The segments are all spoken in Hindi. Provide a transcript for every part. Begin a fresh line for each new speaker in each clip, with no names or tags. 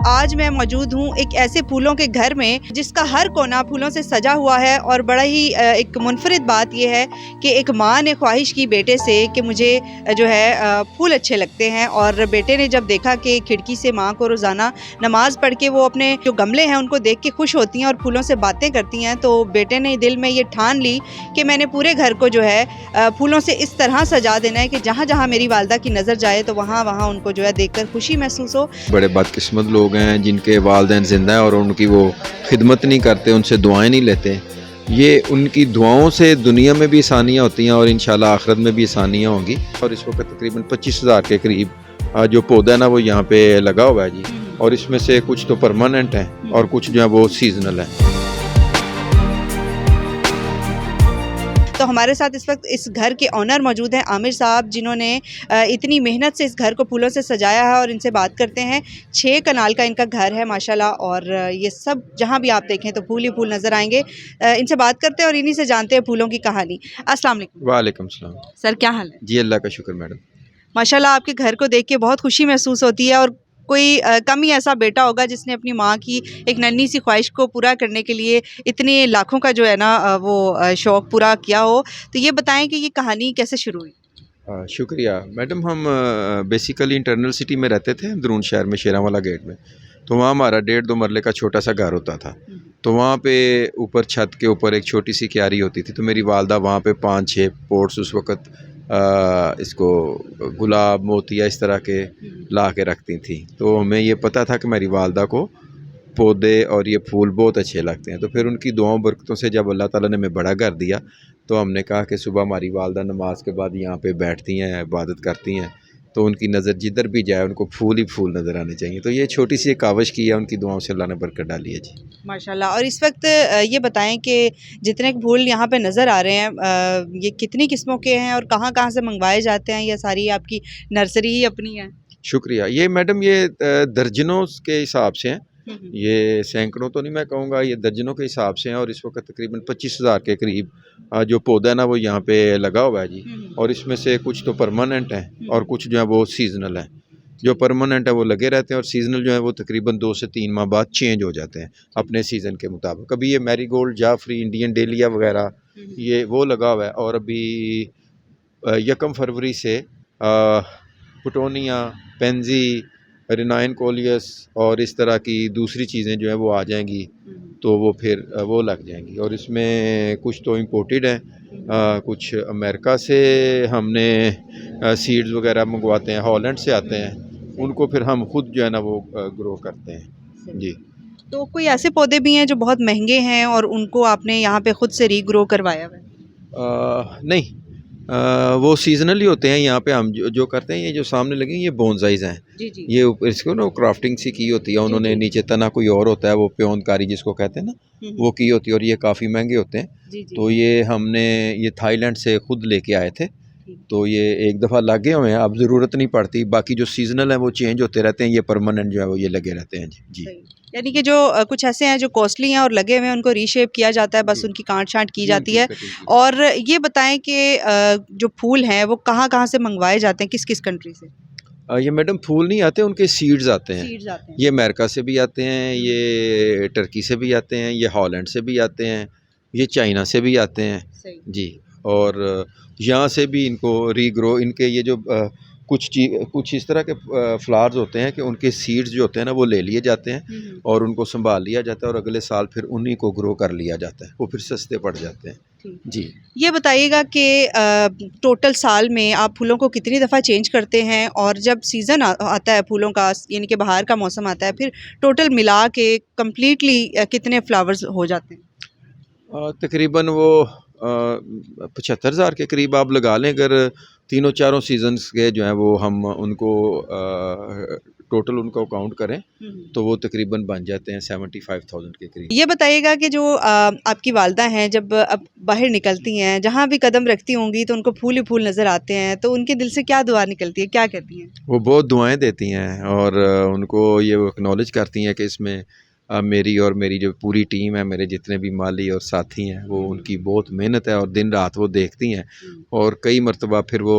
आज मैं मौजूद हूँ एक ऐसे फूलों के घर में जिसका हर कोना फूलों से सजा हुआ है। और बड़ा ही एक मुनफरिद बात यह है कि एक माँ ने ख्वाहिश की बेटे से कि मुझे जो है फूल अच्छे लगते हैं, और बेटे ने जब देखा कि खिड़की से माँ को रोज़ाना नमाज पढ़ के वो अपने जो गमले हैं उनको देख के खुश होती हैं और फूलों से बातें करती हैं, तो बेटे ने दिल में ये ठान ली कि मैंने पूरे घर को जो है फूलों से इस तरह सजा देना है कि जहाँ जहाँ मेरी वालदा की नज़र जाए तो वहाँ वहाँ उनको जो है देखकर खुशी महसूस हो।
बड़े बदकिस्मत लोग हैं जिनके वालिदैन ज़िंदा हैं और उनकी वो खिदमत नहीं करते, उनसे दुआएं नहीं लेते। ये उनकी दुआओं से दुनिया में भी आसानियाँ होती हैं और इंशाल्लाह आखिरत में भी आसानियाँ होंगी। और इस वक्त तकरीबन 25,000 के करीब जो पौधा है ना वो यहाँ पे लगा हुआ है जी। और इसमें से कुछ तो परमानेंट हैं और कुछ जो है वो सीजनल है।
तो हमारे साथ इस वक्त इस घर के ऑनर मौजूद हैं आमिर साहब, जिन्होंने इतनी मेहनत से इस घर को फूलों से सजाया है। और इनसे बात करते हैं। 6 कनाल का इनका घर है माशाल्लाह, और ये सब जहाँ भी आप देखें तो फूल ही फूल नज़र आएंगे। इनसे बात करते हैं और इन्हीं से जानते हैं फूलों की कहानी। अस्सलाम वालेकुम।
वालेकुम सलाम।
सर, क्या हाल है?
जी अल्लाह का शुक्र मैडम।
माशाल्लाह आपके घर को देख के बहुत खुशी महसूस होती है। और कोई कम ही ऐसा बेटा होगा जिसने अपनी माँ की एक नन्ही सी ख्वाहिश को पूरा करने के लिए इतने लाखों का जो है ना वो शौक़ पूरा किया हो। तो ये बताएं कि ये कहानी कैसे शुरू हुई?
शुक्रिया मैडम। हम बेसिकली इंटरनल सिटी में रहते थे, अंदरून शहर में, शेरांवाला गेट में। तो वहाँ हमारा 1.5-2 मरले का छोटा सा घर होता था। तो वहाँ पे ऊपर छत के ऊपर एक छोटी सी क्यारी होती थी। तो मेरी वालदा वहाँ पे 5-6 पोट्स उस वक़्त इसको गुलाब, मोतिया इस तरह के ला के रखती थी। तो हमें ये पता था कि मेरी वालदा को पौधे और ये फूल बहुत अच्छे लगते हैं। तो फिर उनकी दुआओं बरकतों से जब अल्लाह ताला ने हमें बड़ा कर दिया तो हमने कहा कि सुबह हमारी वालदा नमाज के बाद यहाँ पे बैठती हैं, इबादत करती हैं, तो उनकी नज़र जिधर भी जाए उनको फूल ही फूल नज़र आने चाहिए। तो ये छोटी सी एक काविश की है, उनकी दुआओं से अल्लाह ने बरकत डाली है जी।
माशाल्लाह। और इस वक्त ये बताएं कि जितने फूल यहाँ पे नज़र आ रहे हैं ये कितनी किस्मों के हैं और कहाँ कहाँ से मंगवाए जाते हैं? ये सारी आपकी नर्सरी ही अपनी है?
शुक्रिया। ये मैडम ये दर्जनों के हिसाब से हैं, ये सैकड़ों तो नहीं मैं कहूँगा, ये दर्जनों के हिसाब से हैं। और इस वक्त तकरीबन 25,000 के करीब जो पौधा है ना वो यहाँ पे लगा हुआ है जी। और इसमें से कुछ तो परमानेंट हैं और कुछ जो है वो सीजनल हैं। जो परमानेंट है वो लगे रहते हैं और सीजनल जो है वो तकरीबन 2 से 3 माह बाद चेंज हो जाते हैं अपने सीज़न के मुताबिक। कभी ये मैरीगोल्ड, जाफरी, इंडियन डेलिया वगैरह ये वो लगा हुआ है। और अभी 1 फरवरी से पुटोनिया, पेंजी, रिनाइन कोलियस और इस तरह की दूसरी चीज़ें जो हैं वो आ जाएंगी, तो वो फिर वो लग जाएंगी। और इसमें कुछ तो इम्पोर्टेड हैं, कुछ अमेरिका से हमने सीड्स वगैरह मंगवाते हैं, हॉलैंड से आते हैं, उनको फिर हम खुद जो है ना वो ग्रो करते हैं जी।
तो कोई ऐसे पौधे भी हैं जो बहुत महंगे हैं और उनको आपने यहाँ पे खुद से रीग्रो करवाया हुआ है?
नहीं, वो सीजनली होते हैं। यहाँ पे हम जो करते हैं, ये जो सामने लगे ये बोनसाइज हैं
जी जी।
ये इसको ना क्राफ्टिंग सी की होती है उन्होंने, नीचे तना कोई और होता है, वो प्योनकारी जिसको कहते हैं ना, वो की होती है। और ये काफ़ी महंगे होते हैं।
जी जी।
तो ये हमने ये थाईलैंड से खुद लेके आए थे। तो ये एक दफ़ा लगे हुए हैं, अब ज़रूरत नहीं पड़ती। बाकी जो सीजनल है वो चेंज होते रहते हैं, ये परमानेंट जो है वो ये लगे रहते हैं जी।
यानी कि जो कुछ ऐसे हैं जो कॉस्टली हैं और लगे हुए हैं उनको रीशेप किया जाता है, बस उनकी काट छांट की जाती है। और ये बताएं कि जो फूल हैं वो कहाँ कहाँ से मंगवाए जाते हैं, किस किस कंट्री से?
ये मैडम फूल नहीं आते, उनके सीड्स आते हैं।
सीड्स आते हैं।
ये अमेरिका से भी आते हैं, ये टर्की से भी आते हैं, ये हॉलैंड से भी आते हैं, ये चाइना से भी आते हैं जी। और यहाँ से भी इनको रीग्रो, इनके ये जो कुछ इस तरह के फ्लावर्स होते हैं कि उनके सीड्स जो होते हैं ना वो ले लिए जाते हैं और उनको संभाल लिया जाता है और अगले साल फिर उन्हीं को ग्रो कर लिया जाता है, वो फिर सस्ते पड़ जाते हैं जी।
ये बताइएगा कि टोटल साल में आप फूलों को कितनी दफ़ा चेंज करते हैं? और जब सीज़न आता है फूलों का, यानी कि बाहर का मौसम आता है, फिर टोटल मिला के कम्प्लीटली कितने फ्लावर्स हो जाते हैं?
तकरीबन वो 75,000 के करीब आप लगा लें। अगर तीनों चारों सीजन्स के जो हैं वो हम उनको टोटल उनको काउंट करें तो वो तकरीबन बन जाते हैं 75,000 के करीब।
ये बताइएगा कि जो आपकी वालदा हैं जब अब बाहर निकलती हैं, जहाँ भी कदम रखती होंगी तो उनको फूल ही फूल नज़र आते हैं, तो उनके दिल से क्या दुआ निकलती है, क्या कहती हैं?
वो बहुत दुआएं देती हैं और उनको ये एक्नॉलेज करती हैं कि इसमें मेरी और मेरी जो पूरी टीम है, मेरे जितने भी माली और साथी हैं, वो उनकी बहुत मेहनत है और दिन रात वो देखती हैं। और कई मरतबा फिर वो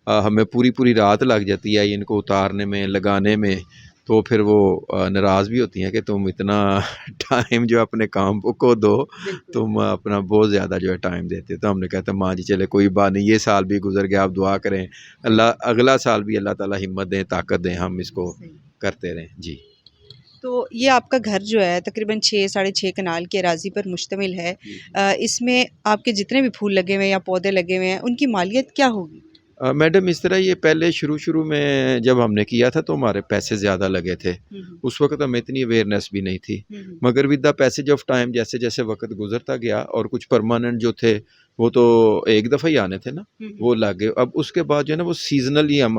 हमें पूरी रात लग जाती है इनको उतारने में, लगाने में। तो फिर वो नाराज़ भी होती हैं कि तुम इतना टाइम जो अपने काम को दो, तुम अपना बहुत ज़्यादा जो है टाइम देते हो। तो हमने कहा था माँ जी चले कोई बात नहीं, ये साल भी गुजर गया, आप दुआ करें अल्लाह अगला साल भी अल्लाह ताला हिम्मत दें, ताकत दें, हम इसको करते रहें जी।
तो ये आपका घर जो है तकरीबन 6 साढ़े 6 कनाल की अराज़ी पर मुश्तमिल है। इसमें आपके जितने भी फूल लगे हुए हैं या पौधे लगे हुए हैं उनकी मालियत क्या होगी?
मैडम इस तरह ये पहले शुरू में जब हमने किया था तो हमारे पैसे ज़्यादा लगे थे। उस वक़्त हमें इतनी अवेयरनेस भी नहीं थी। मगर with the passage of time जैसे-जैसे वक़्त गुज़रता गया और कुछ परमानेंट जो थे वो तो एक दफ़ा ही आने थे ना, वो लग गए। अब उसके बाद जो है ना वो सीज़नली हम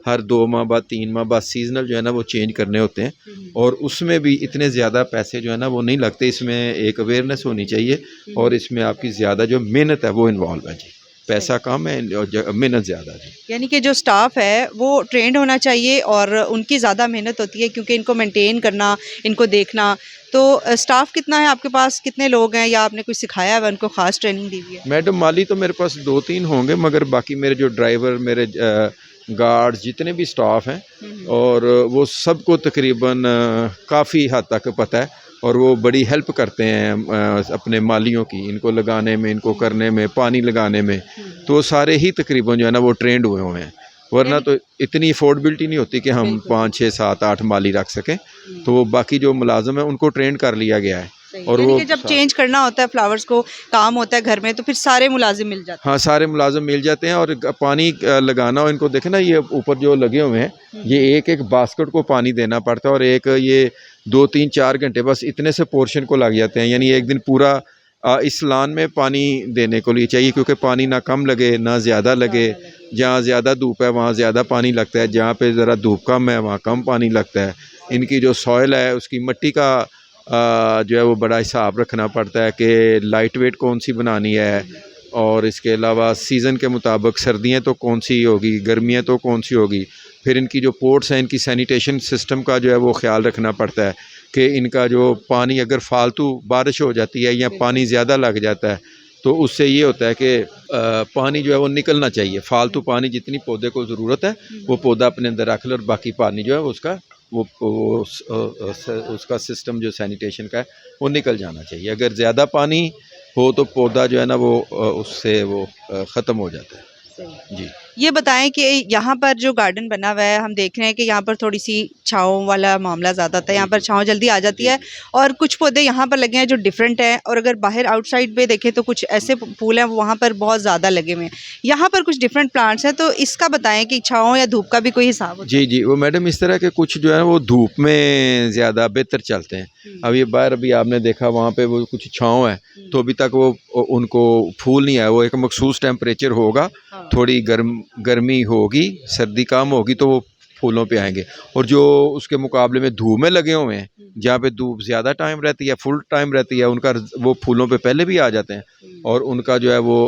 हर 2 माह बाद 3 माह बाद सीज़नल जो है ना वो चेंज करने होते हैं और उसमें भी इतने ज़्यादा पैसे जो है ना वो नहीं लगते। इसमें एक अवेयरनेस होनी चाहिए और इसमें आपकी ज़्यादा जो मेहनत है वो इन्वॉल्व है जी। पैसा कम है और मेहनत ज़्यादा है।
यानी कि जो स्टाफ है वो ट्रेंड होना चाहिए और उनकी ज़्यादा मेहनत होती है क्योंकि इनको मेंटेन करना, इनको देखना। तो स्टाफ कितना है आपके पास, कितने लोग हैं या आपने कुछ सिखाया है उनको, ख़ास ट्रेनिंग दी हुई है?
मैडम माली तो मेरे पास 2-3 होंगे, मगर बाकी मेरे जो ड्राइवर, मेरे गार्ड्स, जितने भी स्टाफ हैं और वो सबको तकरीबन काफ़ी हद तक पता है और वो बड़ी हेल्प करते हैं अपने मालियों की, इनको लगाने में, इनको करने में, पानी लगाने में। तो वो सारे ही तकरीबन जो है ना वो ट्रेंड हुए हुए हैं, वरना तो इतनी अफोर्डेबिलिटी नहीं होती कि हम 5, 6, 7, 8 माली रख सकें। तो वो बाकी जो मुलाजिम है उनको ट्रेंड कर लिया गया है। और वो
जब चेंज करना होता है फ्लावर्स को, काम होता है घर में, तो फिर सारे मुलाजिम मिल जाते हैं।
हाँ, सारे मुलाजिम मिल जाते हैं और पानी लगाना हो इनको, देखें ना ये ऊपर जो लगे हुए हैं, ये एक बास्केट को पानी देना पड़ता है और एक ये 2, 3, 4 घंटे बस इतने से पोर्शन को लग जाते हैं। यानी एक दिन पूरा इस लान में पानी देने को लिए चाहिए, क्योंकि पानी ना कम लगे ना ज़्यादा लगे। जहाँ ज़्यादा धूप है वहाँ ज़्यादा पानी लगता है, जहाँ पे ज़रा धूप कम है वहाँ कम पानी लगता है। इनकी जो सॉइल है उसकी मिट्टी का जो है वो बड़ा हिसाब रखना पड़ता है कि लाइट वेट कौन सी बनानी है और इसके अलावा सीज़न के मुताबिक सर्दियाँ तो कौन सी होगी, गर्मियाँ तो कौन सी होगी। फिर इनकी जो पोर्ट्स हैं, इनकी सैनिटेशन सिस्टम का जो है वो ख्याल रखना पड़ता है कि इनका जो पानी अगर फालतू बारिश हो जाती है या पानी ज़्यादा लग जाता है तो उससे ये होता है कि पानी जो है वो निकलना चाहिए। फालतू पानी जितनी पौधे को ज़रूरत है वो पौधा अपने अंदर रख ले और बाकी पानी जो है उसका उसका सिस्टम जो सैनिटेशन का है वो निकल जाना चाहिए। अगर ज़्यादा पानी हो तो पौधा जो है ना वो उससे वो ख़त्म हो जाता है जी।
ये बताएं कि यहाँ पर जो गार्डन बना हुआ है, हम देख रहे हैं कि यहाँ पर थोड़ी सी छाँव वाला मामला ज़्यादा था, यहाँ पर छाँव जल्दी आ जाती है और कुछ पौधे यहाँ पर लगे हैं जो डिफरेंट हैं और अगर बाहर आउटसाइड पे देखें तो कुछ ऐसे फूल हैं वहाँ पर बहुत ज़्यादा लगे हुए हैं। यहाँ पर कुछ डिफरेंट प्लांट्स हैं, तो इसका बताएं कि छाँव या धूप का भी कोई हिसाब होता है?
जी, वो मैडम इस तरह के कुछ जो है वो धूप में ज़्यादा बेहतर चलते हैं। अब ये बाहर अभी आपने देखा वहाँ पे वो कुछ छाँव है तो अभी तक वो उनको फूल नहीं आया। वो एक मखसूस टेम्परेचर होगा, थोड़ी गर्मी होगी, सर्दी कम होगी तो वो फूलों पे आएंगे। और जो उसके मुकाबले में धूप में लगे हुए हैं, जहाँ पे धूप ज़्यादा टाइम रहती है, फुल टाइम रहती है, उनका वो फूलों पे पहले भी आ जाते हैं और उनका जो है वो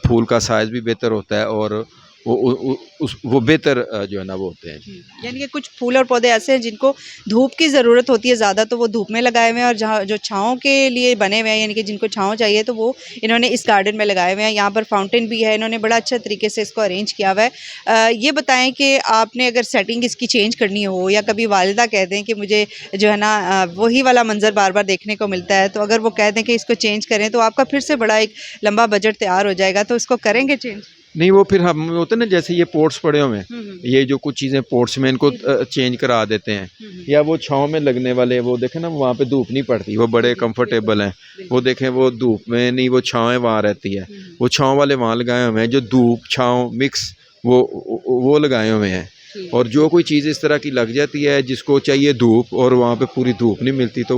फूल का साइज़ भी बेहतर होता है और वो बेहतर जो है ना वो होते हैं।
यानी कि कुछ फूल और पौधे ऐसे हैं जिनको धूप की ज़रूरत होती है ज़्यादा, तो वो धूप में लगाए हुए हैं और जहाँ जो छाँव के लिए बने हुए हैं, यानी कि जिनको छाँव चाहिए तो वो इन्होंने इस गार्डन में लगाए हुए हैं। यहाँ पर फाउंटेन भी है, इन्होंने बड़ा अच्छा तरीके से इसको अरेंज किया हुआ है। ये बताएं कि आपने अगर सेटिंग इसकी चेंज करनी हो या कभी वालिदा कह दें कि मुझे जो है ना वही वाला मंजर बार बार देखने को मिलता है, तो अगर वो कह दें कि इसको चेंज करें तो आपका फिर से बड़ा एक लंबा बजट तैयार हो जाएगा, तो इसको करेंगे चेंज?
नहीं, वो फिर हम होते हैं ना, जैसे ये पोर्ट्स पड़े हुए हैं, ये जो कुछ चीज़ें पोर्ट्स में इनको चेंज करा देते हैं। या वो छाँव में लगने वाले वो देखें ना, वहाँ पे धूप नहीं पड़ती, वो बड़े कंफर्टेबल हैं। वो देखें वो धूप में नहीं, वो छाँव वहाँ रहती है। वो छाँव वाले वहाँ लगाए हुए हैं, जो धूप छाँव मिक्स वो लगाए हुए हैं। और जो कोई चीज़ इस तरह की लग जाती है जिसको चाहिए धूप और वहाँ पे पूरी धूप नहीं मिलती तो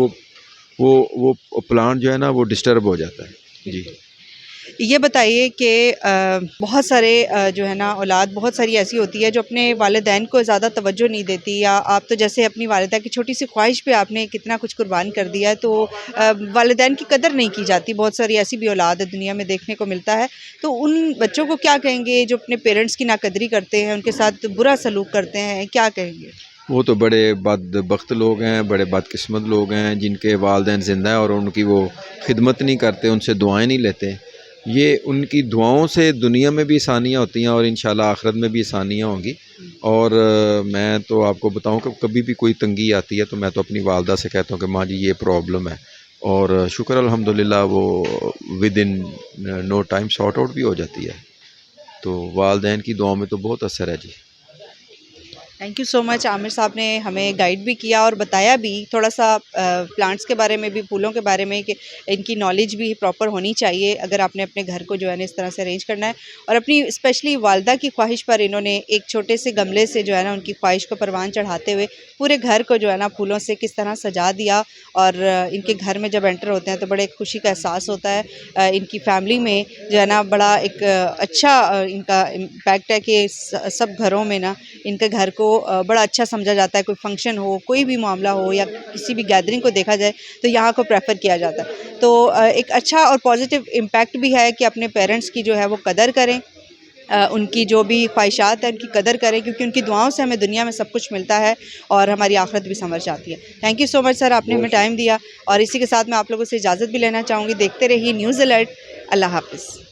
वो प्लांट जो है ना वो डिस्टर्ब हो जाता है जी।
ये बताइए कि बहुत सारे जो है ना औलाद बहुत सारी ऐसी होती है जो अपने वालिदैन को ज़्यादा तवज्जो नहीं देती, या आप तो जैसे अपनी वालिदा की छोटी सी ख्वाहिश पे आपने कितना कुछ कुर्बान कर दिया है, तो वालिदैन की कदर नहीं की जाती। बहुत सारी ऐसी भी औलाद है दुनिया में देखने को मिलता है, तो उन बच्चों को क्या कहेंगे जो अपने पेरेंट्स की नाकदरी करते हैं, उनके साथ बुरा सलूक करते हैं, क्या कहेंगे?
वो तो बड़े बदबख्त लोग हैं, बड़े बदकिस्मत लोग हैं जिनके वालिदैन ज़िंदा हैं और उनकी वो खिदमत नहीं करते, उनसे दुआएं नहीं लेते। ये उनकी दुआओं से दुनिया में भी आसानियाँ होती हैं और इंशाल्लाह आखिरत में भी आसानियाँ होंगी। और मैं तो आपको बताऊं कि कभी भी कोई तंगी आती है तो मैं तो अपनी वालदा से कहता हूं कि माँ जी ये प्रॉब्लम है, और शुक्र अल्हम्दुलिल्लाह वो within no time sort out भी हो जाती है। तो वालदैन की दुआओं में तो बहुत असर है जी।
Thank you so much. Aamir साहब ने हमें गाइड भी किया और बताया भी थोड़ा सा प्लांट्स के बारे में भी, फूलों के बारे में, कि इनकी नॉलेज भी प्रॉपर होनी चाहिए अगर आपने अपने घर को जो है ना इस तरह से अरेंज करना है। और अपनी स्पेशली वालदा की ख्वाहिश पर इन्होंने एक छोटे से गमले से जो है ना उनकी ख्वाहिश को परवान चढ़ाते हुए पूरे घर को जो है ना फूलों से किस तरह सजा दिया। और इनके घर में जब एंटर होते हैं तो बड़े खुशी का एहसास होता है। इनकी फैमिली में जो है ना बड़ा एक अच्छा इनका इम्पैक्ट है कि सब घरों में ना इनके घर को बड़ा अच्छा समझा जाता है। कोई फंक्शन हो, कोई भी मामला हो या किसी भी गैदरिंग को देखा जाए तो यहाँ को प्रेफर किया जाता है। तो एक अच्छा और पॉजिटिव इम्पैक्ट भी है कि अपने पेरेंट्स की जो है वो कदर करें, उनकी जो भी ख्वाहिशात है उनकी कदर करें, क्योंकि उनकी दुआओं से हमें दुनिया में सब कुछ मिलता है और हमारी आखिरत भी समझ जाती है। Thank you so much sir, आपने हमें टाइम दिया। और इसी के साथ मैं आप लोगों से इजाज़त भी लेना चाहूँगी। देखते रहिए न्यूज़ अलर्ट। अल्लाह हाफ़िज़।